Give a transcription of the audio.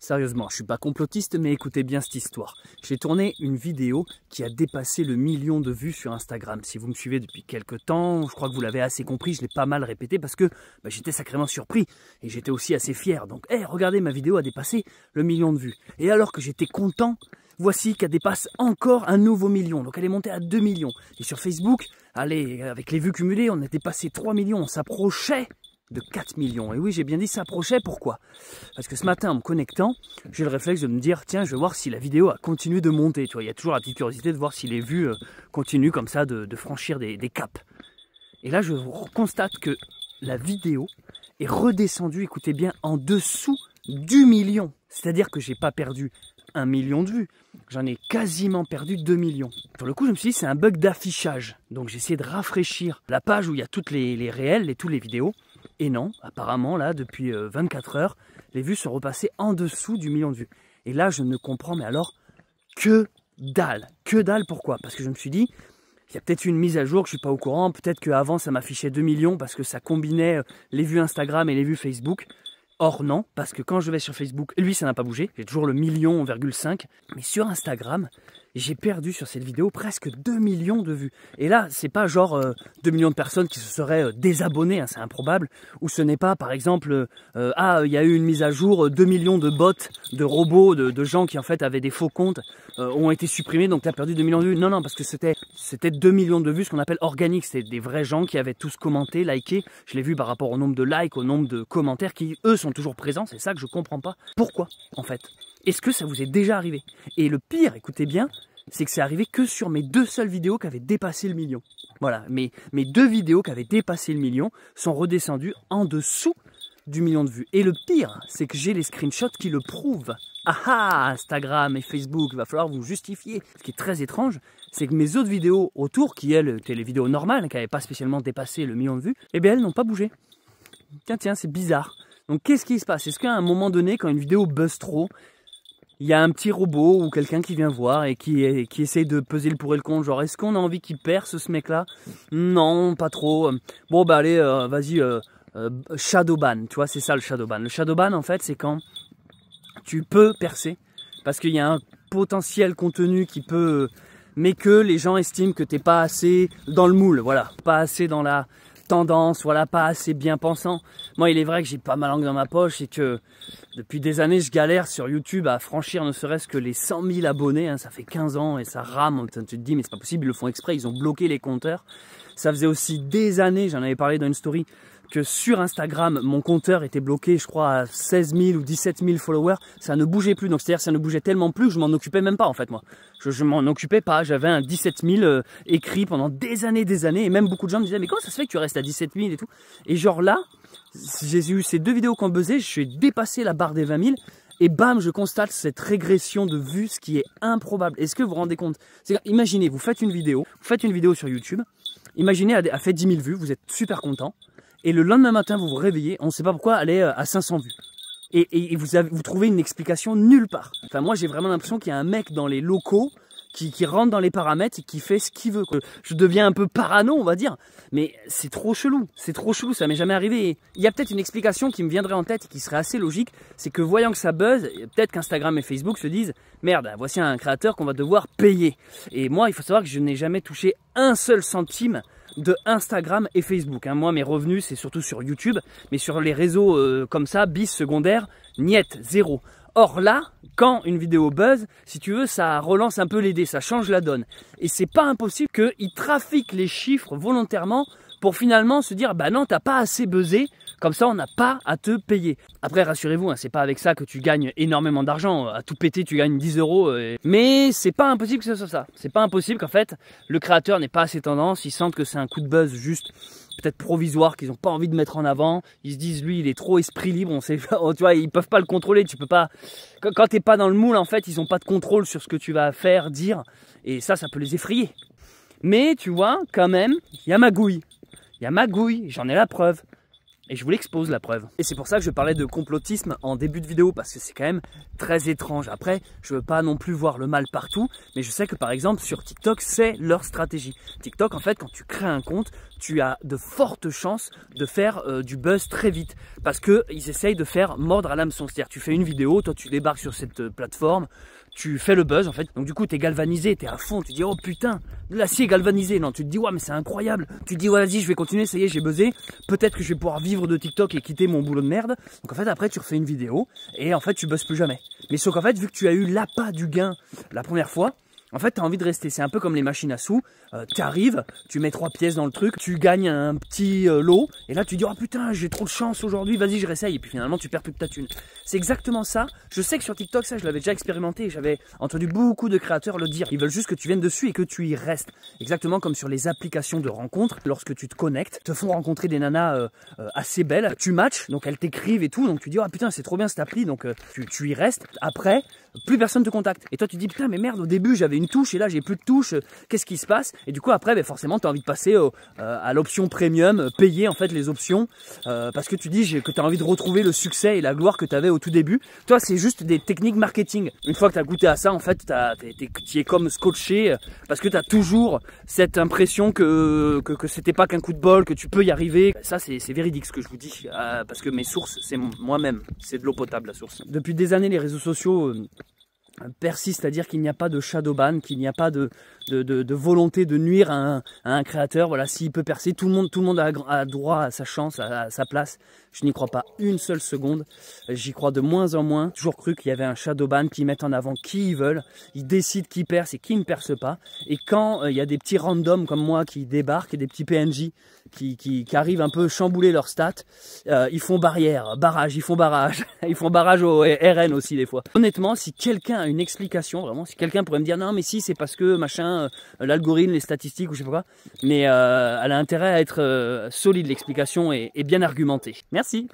Sérieusement, je suis pas complotiste, mais écoutez bien cette histoire. J'ai tourné une vidéo qui a dépassé le 1 million de vues sur Instagram. Si vous me suivez depuis quelques temps, je crois que vous l'avez assez compris, je l'ai pas mal répété parce que j'étais sacrément surpris et j'étais aussi assez fier. Donc, regardez, ma vidéo a dépassé le 1 million de vues. Et alors que j'étais content, voici qu'elle dépasse encore un nouveau million. Donc elle est montée à 2 millions. Et sur Facebook, allez, avec les vues cumulées, on a dépassé 3 millions. On s'approchait de 4 millions. Et oui, j'ai bien dit s'approchait, pourquoi? Parce que ce matin, en me connectant, j'ai le réflexe de me dire, tiens, je vais voir si la vidéo a continué de monter. Tu vois, il y a toujours la petite curiosité de voir si les vues continuent comme ça de franchir des caps. Et là, je constate que la vidéo est redescendue, écoutez bien, en dessous du million. C'est-à-dire que j'ai pas perdu 1 million de vues, j'en ai quasiment perdu 2 millions. Sur le coup, je me suis dit, c'est un bug d'affichage. Donc j'ai essayé de rafraîchir la page où il y a toutes les réels et toutes les vidéos. Et non, apparemment, là, depuis 24 heures, les vues sont repassées en dessous du 1 million de vues. Et là, je ne comprends, mais alors, que dalle. Que dalle, pourquoi? Parce que je me suis dit, il y a peut-être une mise à jour que je ne suis pas au courant. Peut-être qu'avant, ça m'affichait 2 millions parce que ça combinait les vues Instagram et les vues Facebook. Or non, parce que quand je vais sur Facebook, lui ça n'a pas bougé, j'ai toujours le 1,5 million, mais sur Instagram, j'ai perdu sur cette vidéo presque 2 millions de vues. Et là, c'est pas genre 2 millions de personnes qui se seraient désabonnées, hein, c'est improbable, ou ce n'est pas par exemple, il y a eu une mise à jour, 2 millions de bots, de robots, de gens qui en fait avaient des faux comptes, ont été supprimés, donc tu as perdu 2 millions de vues. Non, parce que c'était 2 millions de vues, ce qu'on appelle organique, c'était des vrais gens qui avaient tous commenté, liké. Je l'ai vu par rapport au nombre de likes, au nombre de commentaires qui, eux, sont toujours présents. C'est ça que je comprends pas. Pourquoi, en fait? Est-ce que ça vous est déjà arrivé? Et le pire, écoutez bien, c'est que c'est arrivé que sur mes 2 seules vidéos qui avaient dépassé le million. Voilà, mes 2 vidéos qui avaient dépassé le million sont redescendues en dessous du 1 million de vues. Et le pire, c'est que j'ai les screenshots qui le prouvent. Instagram et Facebook, il va falloir vous justifier. Ce qui est très étrange, c'est que mes autres vidéos autour, qui elles étaient les vidéos normales, qui n'avaient pas spécialement dépassé le 1 million de vues, eh bien elles n'ont pas bougé. Tiens, c'est bizarre. Donc qu'est-ce qui se passe? Est-ce qu'à un moment donné, quand une vidéo buzz trop, il y a un petit robot ou quelqu'un qui vient voir et qui essaye de peser le pour et le contre, genre est-ce qu'on a envie qu'il perce ce mec-là? Non, pas trop. Bon bah allez, vas-y, shadowban, tu vois, c'est ça le shadowban. Le shadowban en fait, c'est quand tu peux percer parce qu'il y a un potentiel contenu qui peut, mais que les gens estiment que t'es pas assez dans le moule, voilà, pas assez dans la tendance, voilà, pas assez bien pensant. Moi, il est vrai que j'ai pas ma langue dans ma poche et que depuis des années, je galère sur YouTube à franchir ne serait-ce que les 100 000 abonnés. Hein, ça fait 15 ans et ça rame. Tu te dis, mais c'est pas possible, ils le font exprès, ils ont bloqué les compteurs. Ça faisait aussi des années, j'en avais parlé dans une story, que sur Instagram, mon compteur était bloqué, je crois, à 16 000 ou 17 000 followers. Ça ne bougeait plus. Donc, c'est-à-dire, ça ne bougeait tellement plus que je m'en occupais même pas, en fait, moi. Je m'en occupais pas. J'avais un 17 000 écrit pendant des années. Et même beaucoup de gens me disaient, mais comment ça se fait que tu restes à 17 000 et tout? Et genre là, j'ai eu ces 2 vidéos qui ont buzzé, je suis dépassé la barre des 20 000. Et bam, je constate cette régression de vues, ce qui est improbable. Est-ce que vous vous rendez compte? Imaginez, vous faites une vidéo sur YouTube. Imaginez, elle a fait 10 000 vues, vous êtes super content. Et le lendemain matin, vous vous réveillez, on ne sait pas pourquoi, elle est à 500 vues. Et vous trouvez une explication nulle part. Enfin, moi, j'ai vraiment l'impression qu'il y a un mec dans les locaux qui rentre dans les paramètres et qui fait ce qu'il veut. Je deviens un peu parano, on va dire. Mais c'est trop chelou, ça m'est jamais arrivé. Et il y a peut-être une explication qui me viendrait en tête et qui serait assez logique, c'est que voyant que ça buzz, peut-être qu'Instagram et Facebook se disent « Merde, voici un créateur qu'on va devoir payer ». Et moi, il faut savoir que je n'ai jamais touché un seul centime de Instagram et Facebook. Moi, mes revenus, c'est surtout sur YouTube, mais sur les réseaux comme ça, bis, secondaire, niet, zéro. Or là, quand une vidéo buzz, si tu veux, ça relance un peu les dés, ça change la donne. Et c'est pas impossible qu'ils trafiquent les chiffres volontairement pour finalement se dire, bah non, t'as pas assez buzzé, comme ça on n'a pas à te payer. Après, rassurez-vous, c'est pas avec ça que tu gagnes énormément d'argent. À tout péter, tu gagnes 10 €. Mais c'est pas impossible que ce soit ça. C'est pas impossible qu'en fait, le créateur n'ait pas assez tendance, ils sentent que c'est un coup de buzz juste peut-être provisoire, qu'ils n'ont pas envie de mettre en avant. Ils se disent, lui, il est trop esprit libre, on sait, tu vois, ils peuvent pas le contrôler. Tu peux pas, quand t'es pas dans le moule, en fait, ils ont pas de contrôle sur ce que tu vas faire, dire. Et ça peut les effrayer. Mais tu vois, quand même, il y a magouille. J'en ai la preuve. Et je vous l'expose la preuve. Et c'est pour ça que je parlais de complotisme en début de vidéo, parce que c'est quand même très étrange. Après, je veux pas non plus voir le mal partout, mais je sais que par exemple sur TikTok, c'est leur stratégie. TikTok, en fait, quand tu crées un compte, tu as de fortes chances de faire du buzz très vite. Parce qu'ils essayent de faire mordre à l'hameçon. C'est-à-dire tu fais une vidéo, toi tu débarques sur cette plateforme, tu fais le buzz en fait. Donc du coup tu es galvanisé, tu es à fond, tu dis oh putain, de l'acier galvanisé. Non, tu te dis ouais mais c'est incroyable. Tu te dis ouais vas-y je vais continuer, ça y est j'ai buzzé. Peut-être que je vais pouvoir vivre de TikTok et quitter mon boulot de merde. Donc en fait après tu refais une vidéo et en fait tu buzzes plus jamais. Mais sauf qu'en fait vu que tu as eu l'appât du gain la première fois, en fait, tu as envie de rester. C'est un peu comme les machines à sous. Tu arrives, tu mets 3 pièces dans le truc, tu gagnes un petit lot. Et là, tu dis, oh putain, j'ai trop de chance aujourd'hui, vas-y, je réessaye. Et puis finalement, tu perds toute ta thune. C'est exactement ça. Je sais que sur TikTok, ça, je l'avais déjà expérimenté. J'avais entendu beaucoup de créateurs le dire. Ils veulent juste que tu viennes dessus et que tu y restes. Exactement comme sur les applications de rencontres. Lorsque tu te connectes, te font rencontrer des nanas assez belles. Tu matches, donc elles t'écrivent et tout. Donc tu dis, oh putain, c'est trop bien cette appli. Donc tu y restes. Après, plus personne te contacte. Et toi, tu dis, putain, mais merde, au début, j'avais une touche et là, j'ai plus de touche. Qu'est-ce qui se passe? Et du coup, après, ben, forcément, tu as envie de passer à l'option premium, payer en fait les options parce que tu dis que tu as envie de retrouver le succès et la gloire que tu avais au tout début. Toi, c'est juste des techniques marketing. Une fois que tu as goûté à ça, en fait, tu es comme scotché parce que tu as toujours cette impression que c'était pas qu'un coup de bol, que tu peux y arriver. Ça, c'est véridique ce que je vous dis parce que mes sources, c'est moi-même. C'est de l'eau potable, la source. Depuis des années, les réseaux sociaux persiste à dire qu'il n'y a pas de shadow ban, qu'il n'y a pas de volonté de nuire à un créateur. Voilà, s'il peut percer, tout le monde a droit à sa chance, à sa place. Je n'y crois pas une seule seconde. J'y crois de moins en moins. J'ai toujours cru qu'il y avait un shadow ban qui met en avant qui ils veulent. Ils décident qui perce et qui ne perce pas. Et quand il y a des petits randoms comme moi qui débarquent et des petits PNJ qui arrivent un peu chambouler leurs stats, ils font barrage, ils font barrage. Ils font barrage au RN aussi des fois. Honnêtement, si quelqu'un a une explication, vraiment, si quelqu'un pourrait me dire non mais si c'est parce que machin, l'algorithme, les statistiques ou je sais pas quoi, mais elle a intérêt à être solide l'explication et bien argumentée. Merci.